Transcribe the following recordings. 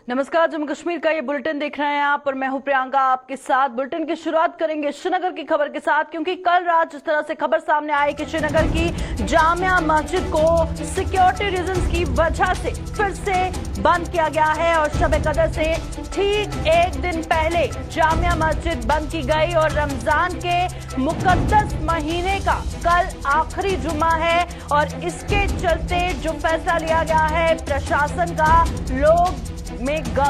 नमस्कार, जम्मू कश्मीर का ये बुलेटिन देख रहे हैं आप और मैं हूं प्रियंका आपके साथ। बुलेटिन की शुरुआत करेंगे श्रीनगर की खबर के साथ, क्योंकि कल रात जिस तरह से खबर सामने आई कि श्रीनगर की जामिया मस्जिद को सिक्योरिटी रीजंस की वजह से फिर से बंद किया गया है और शब कदर से ठीक एक दिन पहले जामिया मस्जिद बंद की गई और रमजान के मुकद्दस महीने का कल आखिरी जुम्मा है और इसके चलते जो फैसला लिया गया है प्रशासन का,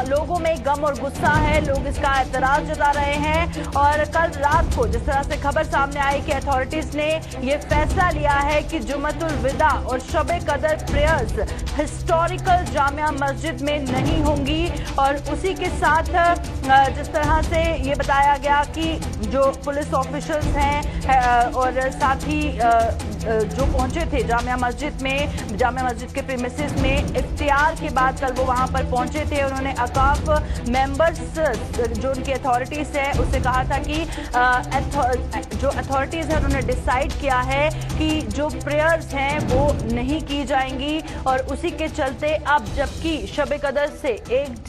लोगों में गम और गुस्सा है। लोग इसका एतराज जता रहे हैं और कल रात को जिस तरह से खबर सामने आई कि अथॉरिटीज ने ये फैसला लिया है कि जुम्मतुल विदा और शब कदर प्रेयर्स हिस्टोरिकल जामिया मस्जिद में नहीं होंगी। और उसी के साथ जिस तरह से ये बताया गया कि जो पुलिस ऑफिशियल्स हैं और साथ ही जो पहुंचे थे जामिया मस्जिद में, जामिया मस्जिद के प्रीमिसेस में इफ्तियार के बाद कल वो वहां पर पहुंचे थे। उन्होंने अकाफ मेंबर्स जो उनकी अथॉरिटीज है उससे कहा था कि जो अथॉरिटीज है उन्होंने डिसाइड किया है कि जो प्रेयर्स हैं वो नहीं की जाएंगी और उसी के चलते अब जबकि शब कदर से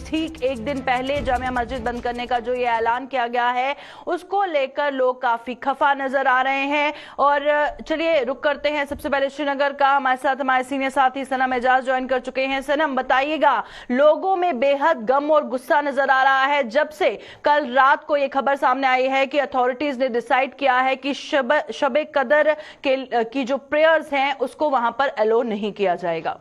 ठीक एक दिन पहले जामिया मस्जिद बंद करने का जो ये ऐलान किया गया है उसको लेकर लोग काफी खफा नजर आ रहे हैं। और चलिए रुक करते हैं सबसे पहले श्रीनगर का। हमारे साथ हमारे सीनियर साथी सनम एजाज ज्वाइन कर चुके हैं। सनम, बताइएगा, लोगों में बेहद गम और गुस्सा नजर आ रहा है जब से कल रात को ये खबर सामने आई है कि अथॉरिटीज ने डिसाइड किया है कि शब कदर की जो प्रेयर्स हैं उसको वहां पर अलो नहीं किया जाएगा।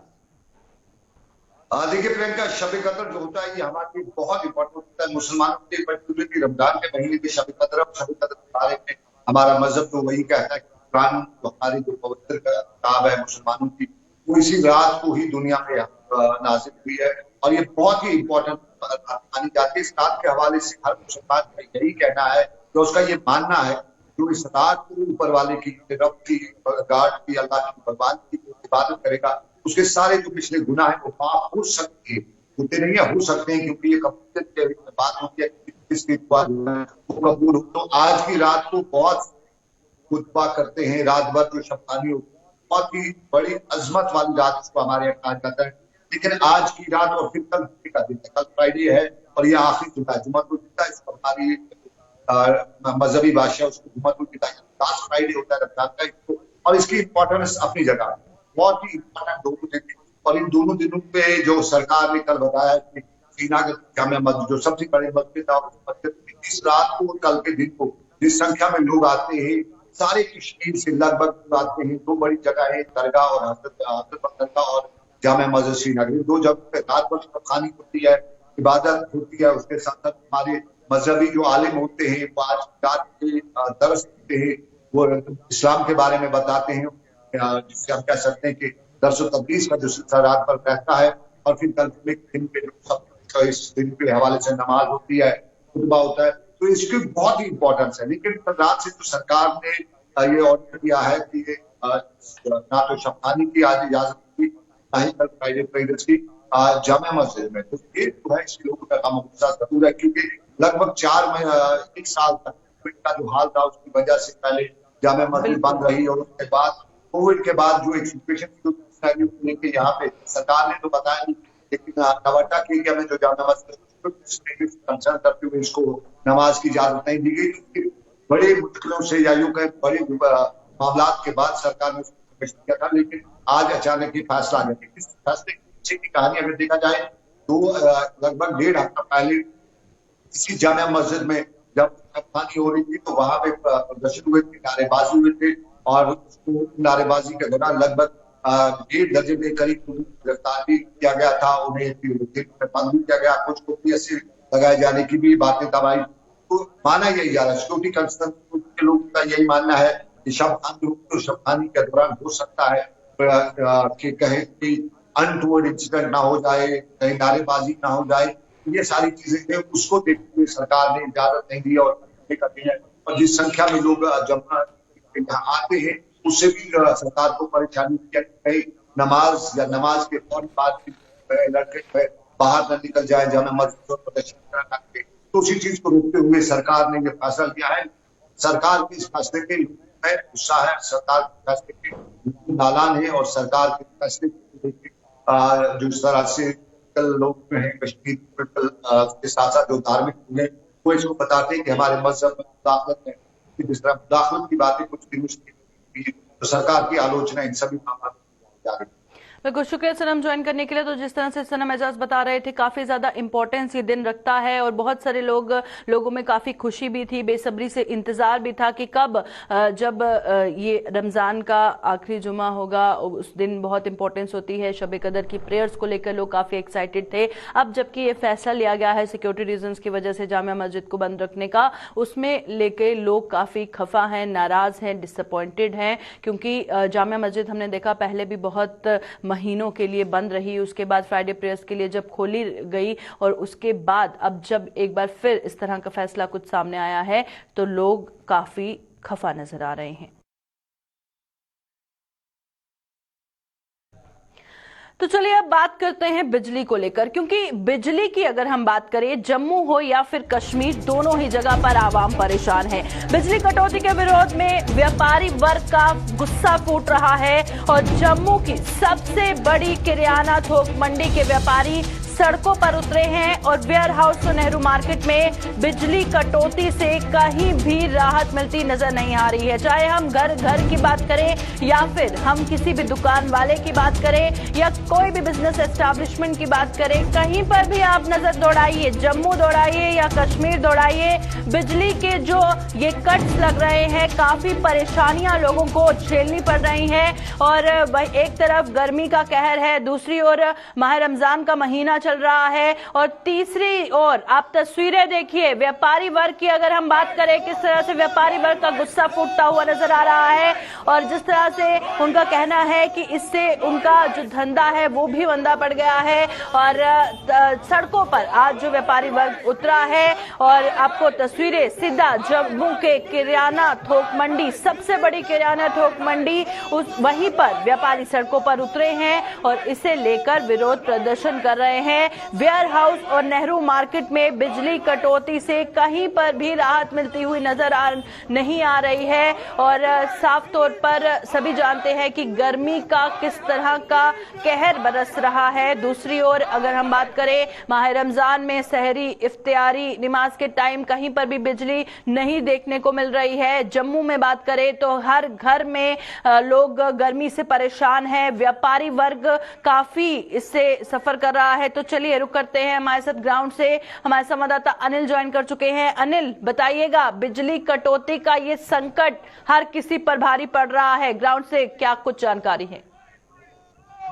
देखिए प्रियंका, शब कदर जो होता है ये हमारे लिए बहुत इंपॉर्टेंट होता है। मुसलमानों के पर्टिकुलरली रमजान के महीने में शब कदर के बारे में हमारा मजहब तो वही कहता है कि कुरान जो हमारी जो पवित्र किताब है मुसलमानों की, वो इसी रात को ही दुनिया में नाजिल हुई है और ये बहुत ही इंपॉर्टेंट मानी जाती है। इस रात के हवाले से हर मुसलमान का यही कहना है कि उसका ये मानना है जो इस रात को ऊपर वाले की, रब की, गार्ड की, अल्लाह की, भगवान की इबादत करेगा उसके सारे जो पिछले गुनाह है वो माफ हो सकते हैं, होते नहीं है, हो सकते हैं, क्योंकि ये कबूलियत की बात होती है किसकी दुआ वो कबूल हो। तो आज की रात को बहुत खुतबा करते हैं, रात भर जो शब्दानी होती है, बहुत ही बड़ी अजमत वाली रात उसको हमारे यहाँ कहा जाता है। लेकिन आज की रात और फिर कल का दिन, कल फ्राइडे है और ये आखिरी जुम्मा है, जुम्मतुल विदा इसको हमारी मजहबी भाषा उसको जुम्मतुल विदा, लास्ट फ्राइडे होता है रमजान का इसको, और इसकी इंपॉर्टेंस अपनी जगह बहुत ही इंपॉर्टेंट दोनों दिन। और इन दोनों दिनों पे जो सरकार ने कल बताया कि श्रीनगर जामिया मस्जिद जो सबसे बड़ी मस्जिद था इस रात को कल के दिन को जिस संख्या में लोग आते हैं सारे कश्मीर से लगभग आते हैं। दो बड़ी जगह है, दरगाह और हजरत दरगाह और जामिया मस्जिद श्रीनगर, दो जगह पे रात भर खानी होती है, इबादत होती है। उसके साथ साथ हमारे मजहबी जो आलिम होते हैं वो आज रात के दर्स देते हैं, वो इस्लाम के बारे में बताते हैं, जिससे हम कह सकते हैं कि दर्स तदरीस का जो सिलसिला रात भर रहता है। और फिर कल दिन पे जो सब इस दिन के हवाले से नमाज होती है, खुतबा होता है, तो इसकी बहुत ही इंपॉर्टेंस है। लेकिन रात से तो सरकार ने ये ऑर्डर दिया है कि ना तो शबखानी की आज इजाजत की, ना ही कल फ्राइडे प्रेयर्स की जामिया मस्जिद में। तो ये जो है इस लोगों का काम जरूर है, क्योंकि लगभग 1 साल तक कोविड का जो हाल था उसकी वजह से पहले जामिया मस्जिद बंद रही और उसके बाद कोविड के बाद जो एक सिचुएशन लेके यहाँ पे सरकार ने तो बताया नहीं, लेकिन नवाटा के एरिया में जो जामिया मस्जिद कंसर्न करते हुए इसको नमाज की इजाजत नहीं दी गई, क्योंकि बड़े मुश्किलों से या यूं कहें बड़े मामला के बाद सरकार ने उसको किया था। लेकिन आज अचानक ये फैसला आ गया। इस फैसले के पीछे की कहानी अगर देखा जाए तो लगभग 1.5 हफ्ता पहले इसी जामिया मस्जिद में जब खानी हो रही थी तो वहां पे प्रदर्शन हुए थे, नारेबाजी हुए थे और नारेबाजी के दौरान लगभग 1.5 दर्जन के करीब गिरफ्तार भी किया गया था, उन्हें बंद भी किया गया, कुछ को पीएससी लगाए जाने की भी बातें तब आई। तो माना यही जा रहा है, सिक्योरिटी कंसर्न के लोगों का यही मानना है कि शबखानी के दौरान हो सकता है कि कहें कि अनटूवर्ड इंसिडेंट ना हो जाए, कहीं नारेबाजी ना हो जाए, ये सारी चीजें हैं, उसको देखते हुए सरकार ने इजाजत नहीं दी और करनी है। और जिस संख्या में लोग जमा यहाँ आते हैं उससे भी सरकार को परेशानी कहीं नमाज या नमाज के फौरन बाद लड़के बाहर न निकल जाए जामिया मस्जिद प्रदर्शन करके, तो उसी चीज को रोकते हुए सरकार ने ये फैसला लिया है। सरकार के इस फैसले के में गुस्सा है, सरकार के फैसले के नालान है और सरकार के फैसले जो इस तरह से पॉलिटिकल लोग जो है कश्मीर पॉलिटिकल के साथ साथ जो धार्मिक लोग हैं वो इसको बताते हैं कि हमारे मजहब में मुदाखलत है, जिस तरह मुदाखलत की बातें कुछ दिनों से तो सरकार की आलोचना इन सभी मामलों में जा रही है। बिल्कुल, शुक्रिया सनम ज्वाइन करने के लिए। तो जिस तरह से सनम एजाज बता रहे थे, काफी ज्यादा इंपॉर्टेंस ये दिन रखता है और बहुत सारे लोगों में काफी खुशी भी थी, बेसब्री से इंतजार भी था कि कब जब ये रमजान का आखिरी जुमा होगा, उस दिन बहुत इंपॉर्टेंस होती है। शब कदर की प्रेयर्स को लेकर लोग काफी एक्साइटेड थे। अब जबकि ये फैसला लिया गया है सिक्योरिटी रीजंस की वजह से जामिया मस्जिद को बंद रखने का, उसमें लेके लोग काफी खफा हैं, नाराज हैं, डिसअपॉइंटेड हैं, क्योंकि जामिया मस्जिद हमने देखा पहले भी बहुत महीनों के लिए बंद रही, उसके बाद फ्राइडे प्रेयर्स के लिए जब खोली गई और उसके बाद अब जब एक बार फिर इस तरह का फैसला कुछ सामने आया है तो लोग काफी खफा नजर आ रहे हैं। तो चलिए अब बात करते हैं बिजली को लेकर, क्योंकि बिजली की अगर हम बात करें, जम्मू हो या फिर कश्मीर, दोनों ही जगह पर आवाम परेशान है। बिजली कटौती के विरोध में व्यापारी वर्ग का गुस्सा फूट रहा है और जम्मू की सबसे बड़ी किराना थोक मंडी के व्यापारी सड़कों पर उतरे हैं और वेयर हाउस और नेहरू मार्केट में बिजली कटौती से कहीं भी राहत मिलती नजर नहीं आ रही है। चाहे हम घर की बात करें या फिर हम किसी भी दुकान वाले की बात करें या कोई भी बिजनेस एस्टैब्लिशमेंट की बात करें, कहीं पर भी आप नजर दौड़ाइए, जम्मू दौड़ाइए या कश्मीर दौड़ाइए, बिजली के जो ये कट्स लग रहे हैं, काफी परेशानियां लोगों को झेलनी पड़ रही हैं। और एक तरफ गर्मी का कहर है, दूसरी ओर माह रमजान का महीना चल रहा है और तीसरी ओर आप तस्वीरें देखिए व्यापारी वर्ग की। अगर हम बात करें किस तरह से व्यापारी वर्ग का गुस्सा फूटता हुआ नजर आ रहा है और जिस तरह से उनका कहना है कि इससे उनका जो धंधा है वो भी मंदा पड़ गया है। और सड़कों पर आज जो व्यापारी वर्ग उतरा है और आपको तस्वीरें सीधा जम्मू के किराना थोक मंडी, सबसे बड़ी किराना थोक मंडी, वहीं पर व्यापारी सड़कों पर उतरे हैं और इसे लेकर विरोध प्रदर्शन कर रहे हैं। वेयर हाउस और नेहरू मार्केट में बिजली कटौती से कहीं पर भी राहत मिलती हुई नजर नहीं आ रही है और साफ तौर पर सभी जानते हैं कि गर्मी का किस तरह का कहर बरस रहा है। दूसरी ओर अगर हम बात करें माह रमजान में सहरी, इफ्तियारी, नमाज के टाइम कहीं पर भी बिजली नहीं देखने को मिल रही है। जम्मू में बात करें तो हर घर में लोग गर्मी से परेशान हैं, व्यापारी वर्ग काफी इससे सफर कर रहा है। तो चलिए रुक करते हैं, हमारे साथ ग्राउंड से हमारे संवाददाता अनिल ज्वाइन कर चुके हैं। अनिल, बताइएगा बिजली कटौती का ये संकट हर किसी पर भारी पड़ रहा है, ग्राउंड से क्या कुछ जानकारी है?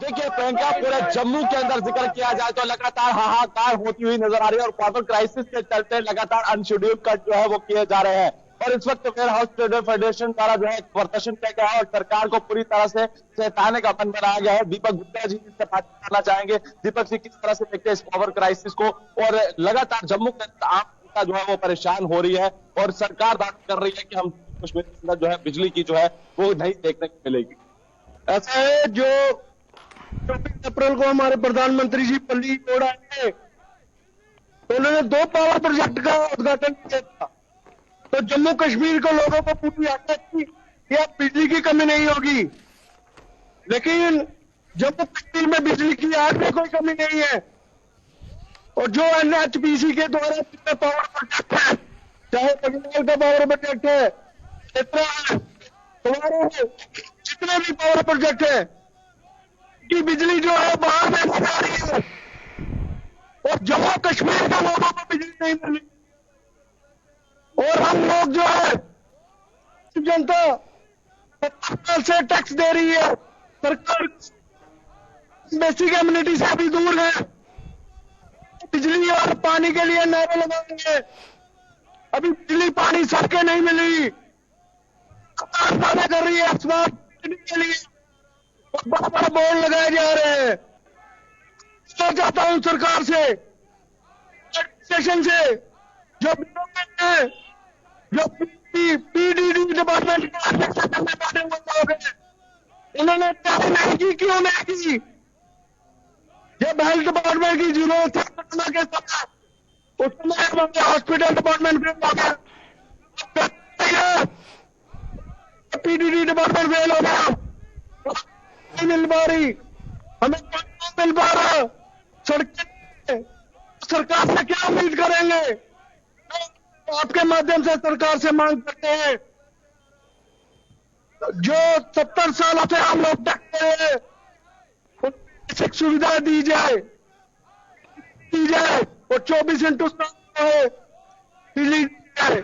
देखिए प्रियंका, पूरे जम्मू के अंदर जिक्र किया जाए तो लगातार हाहाकार होती हुई नजर आ रही है और पावर क्राइसिस के चलते लगातार अनशेड्यूल कट जो है वो किए जा रहे हैं। और इस वक्त वेयर हाउस ट्रेडर फेडरेशन द्वारा जो है प्रदर्शन किया गया है और सरकार को पूरी तरह से चेताने का मन बनाया गया है। दीपक गुप्ता जी इससे बात करना चाहेंगे। दीपक जी, किस तरह से देखते हैं इस पावर क्राइसिस को और लगातार जम्मू के आम जनता जो है वो परेशान हो रही है और सरकार बात कर रही है कि हम कश्मीर के अंदर जो है बिजली की जो है वो नहीं देखने को मिलेगी। ऐसा है, जो 24 अप्रैल को हमारे प्रधानमंत्री जी पल्ली जोड़ आए थे तो उन्होंने 2 पावर प्रोजेक्ट का उद्घाटन किया था। तो जम्मू कश्मीर के लोगों को पूरी आशा थी कि अब बिजली की कमी नहीं होगी, लेकिन जम्मू कश्मीर में बिजली की आज भी कोई कमी नहीं है। और जो NHPC के द्वारा जितने पावर प्रोजेक्ट है, चाहे बंगाल का पावर प्रोजेक्ट है, जितने भी पावर प्रोजेक्ट है की बिजली जो है बाहर में जा रही है और जम्मू कश्मीर के लोगों को बिजली नहीं मिली। और हम लोग जो है जनता से टैक्स दे रही है, सरकार बेसिक कम्युनिटी से भी दूर है। बिजली और पानी के लिए नारे लगाएंगे, अभी बिजली पानी सड़कें नहीं मिली, कर रही है स्मार्ट के लिए बड़ा बड़ा बोर्ड लगाए जा रहे हैं। मैं चाहता हूं सरकार से, स्टेशन से, जो PDD डिपार्टमेंट के अध्यक्ष करने बैठे हुए लोग हैं, उन्होंने तय नहीं की, क्यों नहीं की? जब हेल्थ डिपार्टमेंट की जरूरत थी कोरोना के समय, उस समय हॉस्पिटल डिपार्टमेंट फेल हो गया, PDD डिपार्टमेंट फेल हो गया, नहीं मिल पा रही, हमें नहीं मिल पा रहा, सड़कें सरकार से क्या उम्मीद करेंगे? आपके माध्यम से सरकार से मांग करते हैं, जो 70 सालों से हम लोग देखते हैं, बेसिक सुविधा दी जाए और 24x7 हो, बिजली दी जाए।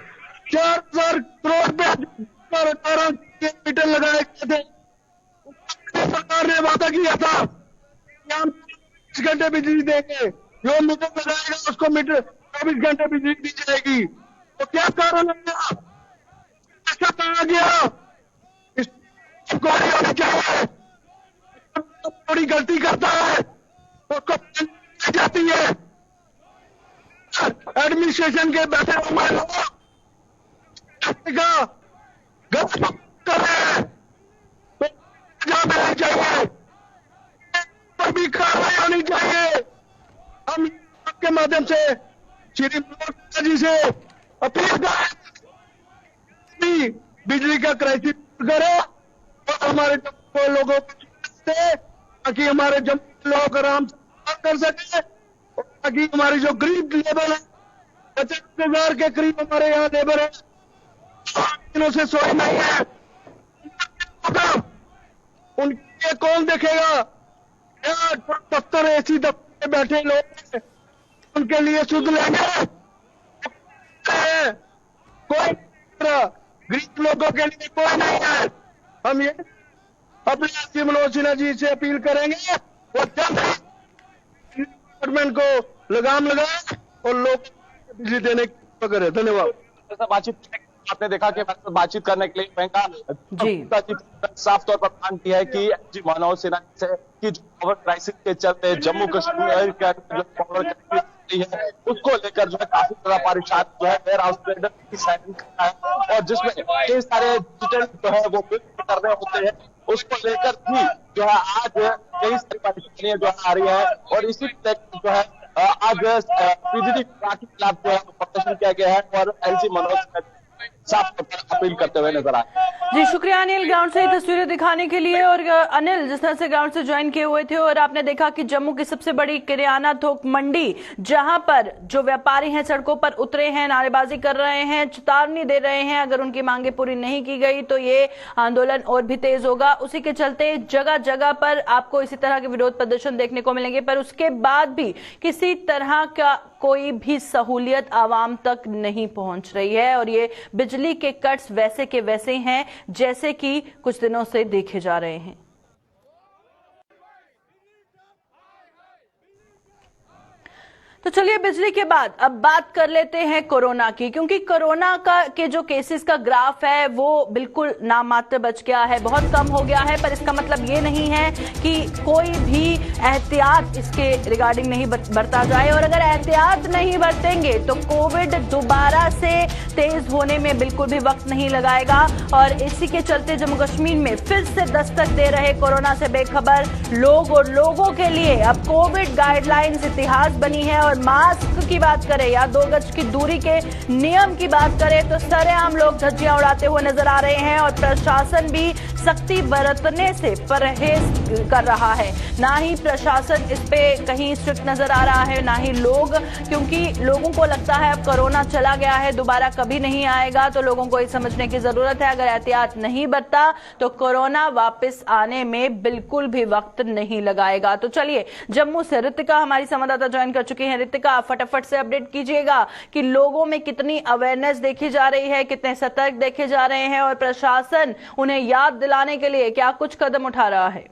4000 करोड़ रुपए 18 मीटर लगाए गए थे। सरकार ने वादा किया था कि हम 24 घंटे बिजली देंगे, जो मीटर लगाएगा उसको मीटर 24 घंटे बिजली दी जाएगी। तो क्या कारण है? ऐसा कहा गया, इसको होनी चाहिए। थोड़ी गलती करता है तो उसको जाती है। एडमिनिस्ट्रेशन के बैठे हुए लोग गलत कर रहे हैं, तो सजा मिलनी चाहिए, पर भी कार्रवाई होनी चाहिए। हम आपके माध्यम से श्री मनोहर जी से अपील करें, बिजली का क्राइसिस करे और हमारे लोगों को, ताकि हमारे जम्मू लोग आराम से कर सके, ताकि हमारी जो गरीब लेबर है, 50,000 के करीब हमारे यहाँ लेबर है, दिनों से सोए नहीं है, उनके कौन देखेगा? दफ्तर ऐसी दफ्तर में बैठे लोग उनके लिए शुद्ध लेंगे, कोई गरीब लोगों के लिए कोई नहीं है। हम ये अपने श्री मनोहर सिन्हा जी से अपील करेंगे और जल्द ही गवर्नमेंट को लगाम लगाए और लोग बिजली देने की करे। धन्यवाद। बातचीत आपने देखा कि बातचीत करने के लिए बैंक साफ तौर पर मांग की है कि जी मनोहर सिन्हा से कि जो पावर क्राइसिस के चलते जम्मू कश्मीर का जो पावर क्राइसिस है उसको लेकर जो है काफी ज्यादा परेशान जो है वेयर हाउस ट्रेडर की साइनिंग करना है, और जिसमें कई सारे डिजिटल जो है वो बिल करने होते हैं, उसको लेकर भी जो है आज कई सारी परेशानियां जो आ रही है। और इसी जो है आज बिजली विभाग के खिलाफ जो है प्रदर्शन किया गया है और एलजी मनोहर साफ अपील करते हुए नजर आए। जी शुक्रिया अनिल, ग्राउंड से तस्वीरें दिखाने के लिए। और अनिल, जिस तरह से ग्राउंड से ज्वाइन किए हुए थे और आपने देखा कि जम्मू की सबसे बड़ी किराना थोक मंडी, जहां पर जो व्यापारी हैं सड़कों पर उतरे हैं, नारेबाजी कर रहे हैं, चेतावनी दे रहे हैं, अगर उनकी मांगे पूरी नहीं की गई तो ये आंदोलन और भी तेज होगा। उसी के चलते जगह जगह पर आपको इसी तरह के विरोध प्रदर्शन देखने को मिलेंगे, पर उसके बाद भी किसी तरह का कोई भी सहूलियत आवाम तक नहीं पहुंच रही है। और ये बिजली के कट्स वैसे के वैसे हैं जैसे कि कुछ दिनों से देखे जा रहे हैं। तो चलिए बिजली के बाद अब बात कर लेते हैं कोरोना की, क्योंकि कोरोना के जो केसेस का ग्राफ है वो बिल्कुल नामात्र बच गया है, बहुत कम हो गया है। पर इसका मतलब ये नहीं है कि कोई भी एहतियात इसके रिगार्डिंग नहीं बरता जाए। और अगर एहतियात नहीं बरतेंगे तो कोविड दोबारा से तेज होने में बिल्कुल भी वक्त नहीं लगाएगा। और इसी के चलते जम्मू कश्मीर में फिर से दस्तक दे रहे कोरोना से बेखबर लोग और लोगों के लिए अब कोविड गाइडलाइंस इतिहास बनी है। और मास्क की बात करें या 2 गज की दूरी के नियम की बात करें तो सरेआम लोग धज्जियां उड़ाते हुए नजर आ रहे हैं। और प्रशासन भी सख्ती बरतने से परहेज कर रहा है। ना ही प्रशासन इस पे कहीं स्ट्रिक्ट नजर आ रहा है, ना ही लोग, क्योंकि लोगों को लगता है अब कोरोना चला गया है, दोबारा कभी नहीं आएगा। तो लोगों को ये समझने की जरूरत है, अगर एहतियात नहीं बरता तो कोरोना वापस आने में बिल्कुल भी वक्त नहीं लगाएगा। तो चलिए जम्मू से रितिका हमारी संवाददाता ज्वाइन कर चुकी है। रितिका, फटाफट से अपडेट कीजिएगा कि लोगों में कितनी अवेयरनेस देखी जा रही है, कितने सतर्क देखे जा रहे हैं और प्रशासन उन्हें याद दिलाने के लिए क्या कुछ कदम उठा रहा है।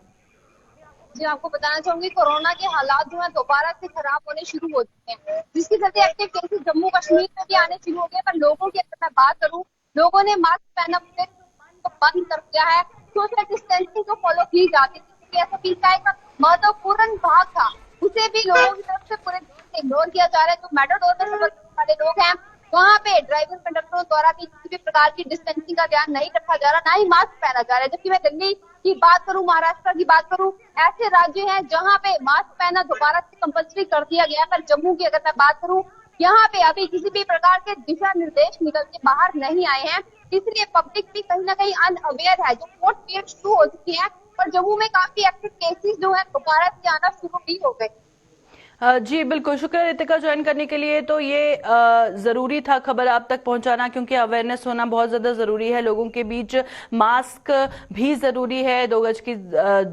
जी आपको बताना चाहूंगी, कोरोना के हालात जो है दोबारा से खराब होने शुरू हो चुके हैं, जिसके चलते एक्टिव केसेस जम्मू कश्मीर में भी आने शुरू हो गए। पर लोगों की अगर मैं बात करूं, लोगों ने मास्क पहना तो बंद कर दिया है, सोशल डिस्टेंसिंग को फॉलो की जाती थी। एसओपी का एक महत्वपूर्ण भाग था, उसे भी लोगों की तरफ से पूरे इग्नोर किया जा रहा है। जो मेट्रो में सफर वाले लोग हैं वहाँ पे ड्राइवर कंडक्टरों द्वारा भी किसी भी प्रकार की डिस्टेंसिंग का ध्यान नहीं रखा जा रहा, ना ही मास्क पहना जा रहा है। जबकि मैं दिल्ली की बात करूं, महाराष्ट्र की बात करूं, ऐसे राज्य हैं जहां पे मास्क पहनना दोबारा से कंपल्सरी कर दिया गया। पर जम्मू की अगर मैं बात करूं, यहाँ पे अभी किसी भी प्रकार के दिशा निर्देश निकल के बाहर नहीं आए हैं, इसलिए पब्लिक भी कहीं ना कहीं अनअवेयर है। जो कोर्ट पीरियड शुरू हो चुकी है और जम्मू में काफी एक्टिव केसेस जो है दोबारा से आना शुरू भी हो गए। जी बिल्कुल, शुक्र रितिका ज्वाइन करने के लिए। तो ये जरूरी था खबर आप तक पहुंचाना, क्योंकि अवेयरनेस होना बहुत ज्यादा जरूरी है। लोगों के बीच मास्क भी जरूरी है, 2 गज की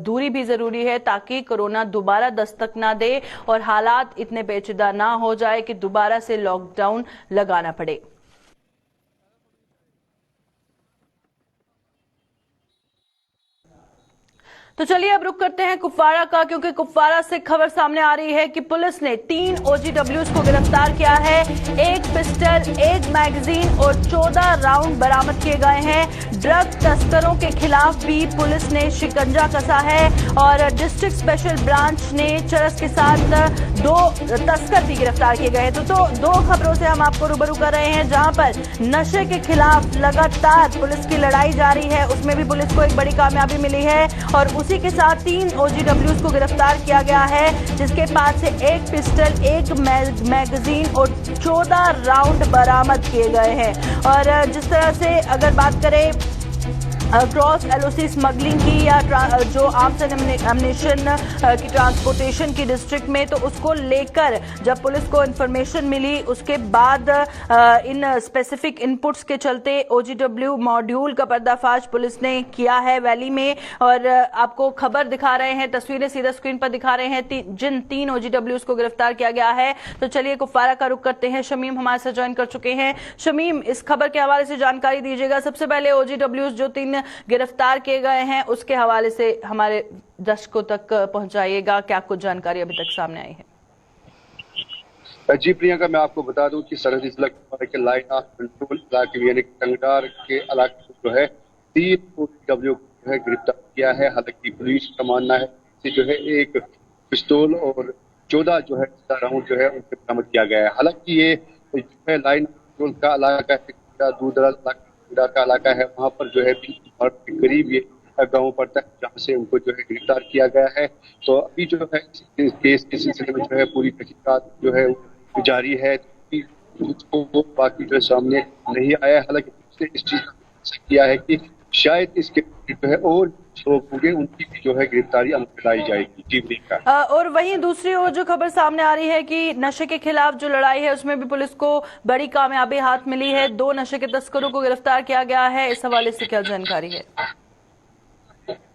दूरी भी जरूरी है, ताकि कोरोना दोबारा दस्तक ना दे और हालात इतने पेचीदा ना हो जाए कि दोबारा से लॉकडाउन लगाना पड़े। तो चलिए अब रुक करते हैं कुपवाड़ा का, क्योंकि कुपवाड़ा से खबर सामने आ रही है कि पुलिस ने 3 OGWs को गिरफ्तार किया है। 1 पिस्टल, 1 मैगजीन और 14 राउंड बरामद किए गए हैं। ड्रग तस्करों के खिलाफ भी पुलिस ने शिकंजा कसा है और डिस्ट्रिक्ट स्पेशल ब्रांच ने चरस के साथ 2 तस्कर भी गिरफ्तार किए गए हैं। तो 2 खबरों से हम आपको रूबरू कर रहे हैं, जहां पर नशे के खिलाफ लगातार पुलिस की लड़ाई जारी है, उसमें भी पुलिस को एक बड़ी कामयाबी मिली है और उसी के साथ 3 OGWs को गिरफ्तार किया गया है, जिसके पास से 1 पिस्टल, 1 मैगजीन और 14 राउंड बरामद किए गए हैं। और जिस तरह से अगर बात करें क्रॉस LOC स्मगलिंग की या जो आर्म्स एंड एम्युनिशन की ट्रांसपोर्टेशन की डिस्ट्रिक्ट में, तो उसको लेकर जब पुलिस को इंफॉर्मेशन मिली, उसके बाद इन स्पेसिफिक इनपुट्स के चलते OGW मॉड्यूल का पर्दाफाश पुलिस ने किया है वैली में। और आपको खबर दिखा रहे हैं, तस्वीरें सीधा स्क्रीन पर दिखा रहे हैं जिन 3 OGWs को गिरफ्तार किया गया है। तो चलिए कुपवाड़ा का रुख करते हैं। शमीम हमारे साथ ज्वाइन कर चुके हैं। शमीम, इस खबर के हवाले से जानकारी दीजिएगा। सबसे पहले OGWs जो 3 गिरफ्तार किए गए हैं उसके हवाले से हमारे दर्शकों तक पहुंचाइएगा, क्या कुछ जानकारी अभी तक सामने आई है? जी प्रियंका, मैं आपको बता दूं कि सरहदी जिला के लाइन ऑफ कंट्रोल इलाके यानी टंगडार के इलाके जो है 3 OGW जो है गिरफ्तार किया है। हालांकि पुलिस का मानना है कि जो है 1 पिस्तौल और 14 जो है राउंड जो है उनसे बरामद किया गया है। हालांकि ये जो है लाइन कंट्रोल का इलाका है, दूर-दराज का इलाका है, वहाँ पर जो है के करीब ये गाँव पड़ता है, जहाँ से उनको जो है गिरफ्तार किया गया है। तो अभी जो है इस केस के सिलसिले में जो है पूरी तहकीकात जो है जारी है, तो बाकी जो है सामने नहीं आया। हालांकि उसने इस चीज का किया है कि शायद इसके जो है और लोग होंगे, उनकी भी जो है गिरफ्तारी अमल में लाई जाएगी। जी का और वहीं दूसरी ओर जो खबर सामने आ रही है कि नशे के खिलाफ जो लड़ाई है उसमें भी पुलिस को बड़ी कामयाबी हाथ मिली है। 2 नशे के तस्करों को गिरफ्तार किया गया है। इस हवाले से क्या जानकारी है?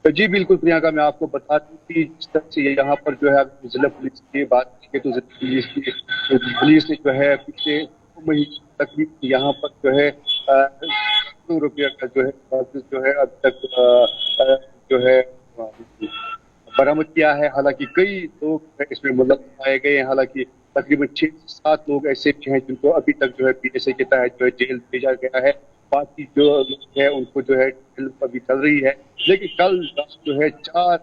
जी बिल्कुल प्रियंका, मैं आपको बता दूं कि जिस तरह से यहाँ पर जो है जिला पुलिस की बात की तो पुलिस ने जो है पिछले महीने तक यहाँ पर जो है ₹2 का जो है अब तक जो है बरामद किया है। हालांकि कई लोग इसमें मुलव्वस पाए गए हैं। हालांकि तकरीबन 6 से 7 लोग ऐसे भी हैं जिनको अभी तक जो है PSA के तहत जो है जेल भेजा गया है। बाकी जो लोग हैं उनको जो है जेल अभी चल रही है। लेकिन कल जो है 4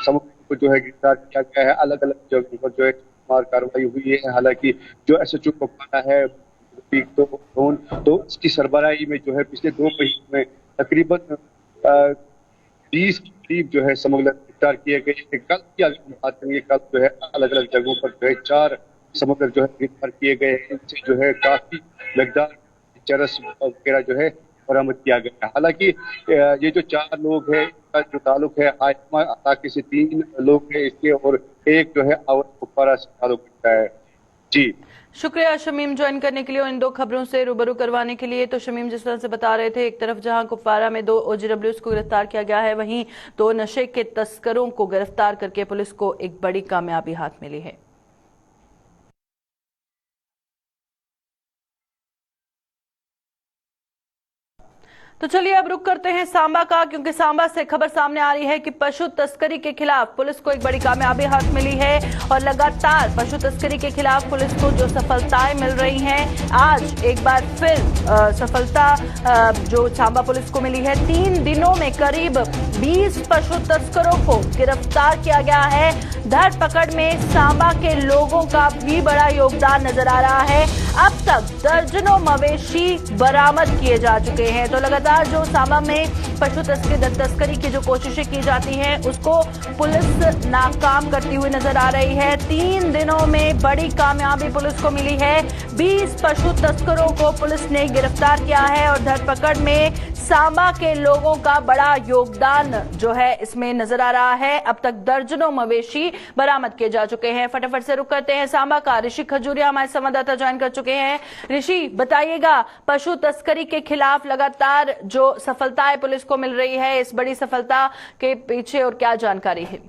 समूह को जो है गिरफ्तार किया गया है। अलग अलग जगहों पर जो है कार्रवाई हुई है। हालांकि जो SHO को पाना है तो इसकी सरबराही में जो है पिछले 2 महीने में तकरीबन 20 के करीब जो है स्मगलर गिरफ्तार किए गए। कल की अगर बात करेंगे, कल जो है अलग अलग जगहों पर जो है 4 स्मगलर जो है गिरफ्तार किए गए। इनसे जो है काफी मकदार चरस वगैरह जो है बरामद किया गया। हालांकि ये जो 4 लोग हैं, इनका जो ताल्लुक है हाइमा इलाके से 3 लोग हैं इसके, और 1 जो है आवर कुपवाड़ा से ताल्लुक रखता है। जी शुक्रिया शमीम ज्वाइन करने के लिए और इन 2 खबरों से रूबरू करवाने के लिए। तो शमीम जिस तरह से बता रहे थे, एक तरफ जहां कुपवाड़ा में 2 OGWs को गिरफ्तार किया गया है, वहीं 2 नशे के तस्करों को गिरफ्तार करके पुलिस को एक बड़ी कामयाबी हाथ मिली है। तो चलिए अब रुक करते हैं सांबा का, क्योंकि सांबा से खबर सामने आ रही है कि पशु तस्करी के खिलाफ पुलिस को एक बड़ी कामयाबी हाथ मिली है और लगातार पशु तस्करी के खिलाफ पुलिस को जो सफलताएं मिल रही हैं, आज एक बार फिर सफलता जो सांबा पुलिस को मिली है। 3 दिनों में करीब 20 पशु तस्करों को गिरफ्तार किया गया है। धरपकड़ में सांबा के लोगों का भी बड़ा योगदान नजर आ रहा है। अब तक दर्जनों मवेशी बरामद किए जा चुके हैं। तो लगातार लगातार जो सांबा में पशु तस्करी की जो कोशिशें की जाती हैं उसको पुलिस नाकाम करती हुई नजर आ रही है। 3 दिनों में बड़ी कामयाबी पुलिस को मिली है। 20 पशु तस्करों को पुलिस ने गिरफ्तार किया है और धरपकड़ में सांबा के लोगों का बड़ा योगदान जो है इसमें नजर आ रहा है। अब तक दर्जनों मवेशी बरामद किए जा चुके हैं। फटाफट से रुक करते हैं सांबा का। ऋषि खजूरिया हमारे संवाददाता ज्वाइन कर चुके हैं। ऋषि, बताइएगा, पशु तस्करी के खिलाफ लगातार जो सफलताएं पुलिस को मिल रही है, इस बड़ी सफलता के पीछे और क्या जानकारी है?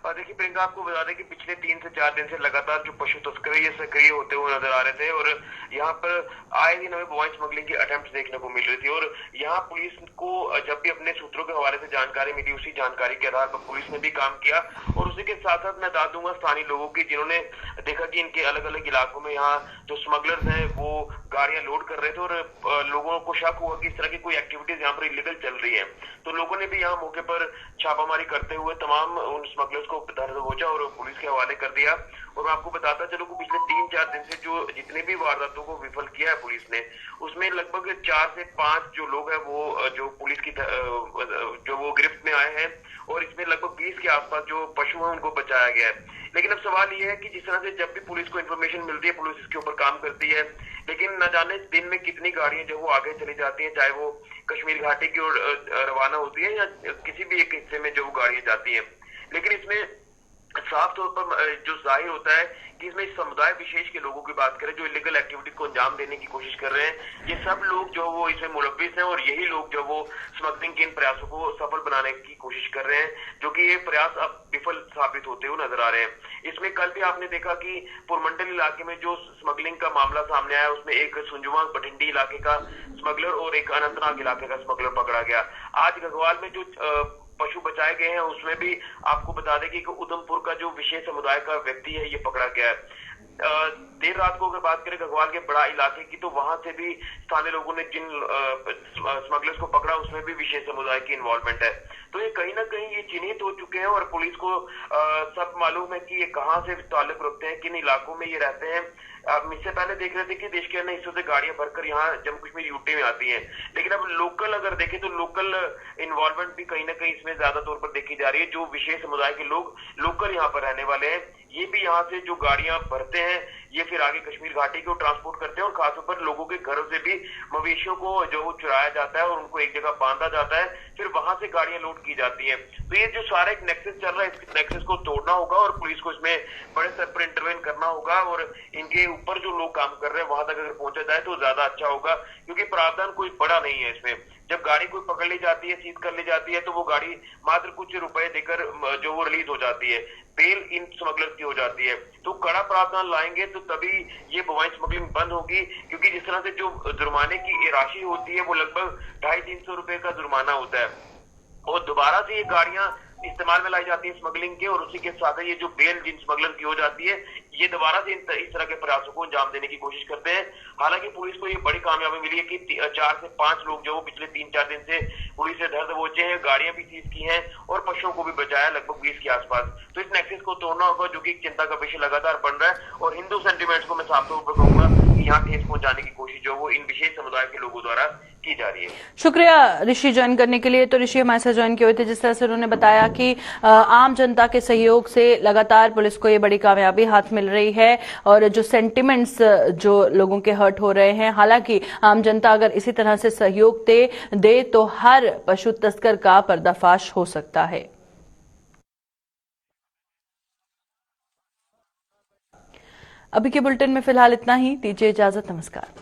देखिए प्रियंका, आपको बता दें कि पिछले 3 से 4 दिन से लगातार जो पशु तस्करी सक्रिय होते हुए नजर आ रहे थे और यहाँ पर आए दिन हमें बॉय स्मगलिंग की अटेम्प्ट देखने को मिल रही थी। और यहाँ पुलिस को जब भी अपने सूत्रों के हवाले से जानकारी मिली, उसी जानकारी के आधार पर पुलिस ने भी काम किया। और उसी के साथ साथ मैं दाद दूंगा स्थानीय लोगों की, जिन्होंने देखा कि इनके अलग अलग इलाकों में यहाँ जो स्मगलर्स हैं वो गाड़ियां लोड कर रहे थे और लोगों को शक हुआ कि इस तरह की कोई एक्टिविटीज यहाँ पर इलीगल चल रही है। तो लोगों ने भी यहाँ मौके पर छापामारी करते हुए तमाम उन स्मगलर्स को दबोचा और पुलिस के हवाले कर दिया। और मैं आपको बताता चलूं कि पिछले 3-4 दिन से जो जितने भी वारदातों को विफल किया है पुलिस ने, उसमें लगभग 4 से 5 जो लोग हैं वो जो पुलिस की जो वो गिरफ्त में आए हैं और इसमें लगभग 20 के आसपास जो पशु हैं उनको बचाया गया है। लेकिन अब सवाल ये है कि जिस तरह से जब भी पुलिस को इन्फॉर्मेशन मिलती है पुलिस इसके ऊपर काम करती है, लेकिन न जाने दिन में कितनी गाड़ियां जो वो आगे चली जाती हैं, चाहे वो कश्मीर घाटी की ओर रवाना होती है या किसी भी एक हिस्से में जो वो गाड़ियां जाती हैं। लेकिन इसमें साफ तौर पर जो जाहिर होता है कि इसमें समुदाय विशेष के लोगों की बात करें जो इलीगल एक्टिविटीज को अंजाम देने की कोशिश कर रहे हैं, ये सब लोग जो वो इसमें मुलव्विस हैं और यही लोग जो वो स्मगलिंग के इन प्रयासों को सफल बनाने की कोशिश कर रहे हैं, जो कि ये प्रयास अब विफल साबित होते हुए नजर आ रहे हैं। इसमें कल भी आपने देखा कि पुरमंडल इलाके में जो स्मगलिंग का मामला सामने आया उसमें एक सुंजुमा बठिंडी इलाके का स्मगलर और एक अनंतनाग इलाके का स्मगलर पकड़ा गया। आज गढ़वाल में जो पशु बचाए गए हैं उसमें भी आपको बता दें कि उधमपुर का जो विशेष समुदाय का व्यक्ति है ये पकड़ा गया है। देर रात को अगर बात करें गढ़वाल के बड़ा इलाके की, तो वहां से भी स्थानीय लोगों ने जिन स्मगलर्स को पकड़ा उसमें भी विशेष समुदाय की इन्वॉल्वमेंट है। तो ये कहीं ना कहीं ये चिन्हित हो चुके हैं और पुलिस को सब मालूम है कि ये कहाँ से ताल्लुक रखते हैं, किन इलाकों में ये रहते हैं। अब इससे पहले देख रहे थे कि देश के अन्य हिस्सों से गाड़ियां भरकर यहाँ जम्मू कश्मीर यूटी में आती हैं, लेकिन अब लोकल अगर देखें तो लोकल इन्वॉल्वमेंट भी कहीं ना कहीं इसमें ज्यादा तौर पर देखी जा रही है। जो विशेष समुदाय के लोग लोकल यहाँ पर रहने वाले हैं, ये भी यहाँ से जो गाड़ियां भरते हैं ये फिर आगे कश्मीर घाटी को ट्रांसपोर्ट करते हैं और खासतौर पर लोगों के घरों से भी मवेशियों को जो चुराया जाता है और उनको एक जगह बांधा जाता है, फिर वहां से गाड़ियां लोड की जाती हैं। तो ये जो सारा एक नेक्सस चल रहा है, इस नेक्सस को तोड़ना होगा और पुलिस को इसमें बड़े स्तर पर इंटरवेन करना होगा और इनके ऊपर जो लोग काम कर रहे हैं वहां तक अगर पहुंचा जाए तो ज्यादा अच्छा होगा, क्योंकि प्रावधान कोई बड़ा नहीं है इसमें। जब गाड़ी कोई पकड़ ली जाती है, सीज कर ली जाती है, तो वो गाड़ी मात्र कुछ रुपए देकर जो वो रिलीज हो जाती है, बेल इन स्मगलर्स की हो जाती है। तो कड़ा प्रावधान लाएंगे तो तभी ये बवाइन स्मगलिंग बंद होगी, क्योंकि जिस तरह से जो जुर्माने की राशि होती है वो लगभग 250-300 रुपए का जुर्माना होता है और दोबारा से ये गाड़ियां इस्तेमाल में लाई जाती है स्मगलिंग के, और उसी के साथ ये जो बेल जिन स्मगलर की हो जाती है ये दोबारा से इस तरह के प्रयासों को अंजाम देने की कोशिश करते हैं। हालांकि पुलिस को ये बड़ी कामयाबी मिली है कि 4 से 5 लोग जो पिछले 3-4 दिन से पुलिस से धर दबोचे हैं, गाड़ियां भी सीज की हैं और पशुओं को भी बचाया लगभग 20 के आसपास। तो इस नेक्सस को तोड़ना होगा, जो कि एक चिंता का विषय लगातार बन रहा है और हिंदू सेंटिमेंट्स को मैं साफ तौर पर कहूंगा कि यहाँ ठेस पहुंचाने की कोशिश जो वो इन विशेष समुदाय के लोगों द्वारा की जा रही है। शुक्रिया ऋषि ज्वाइन करने के लिए। तो ऋषि हमारे साथ ज्वाइन किए हुए थे। जिस तरह से उन्होंने बताया कि आम जनता के सहयोग से लगातार पुलिस को ये बड़ी कामयाबी हाथ मिल रही है और जो सेंटिमेंट्स जो लोगों के हर्ट हो रहे हैं, हालांकि आम जनता अगर इसी तरह से सहयोग दे तो हर पशु तस्कर का पर्दाफाश हो सकता है। अभी के बुलेटिन में फिलहाल इतना ही। दीजिए इजाजत। नमस्कार।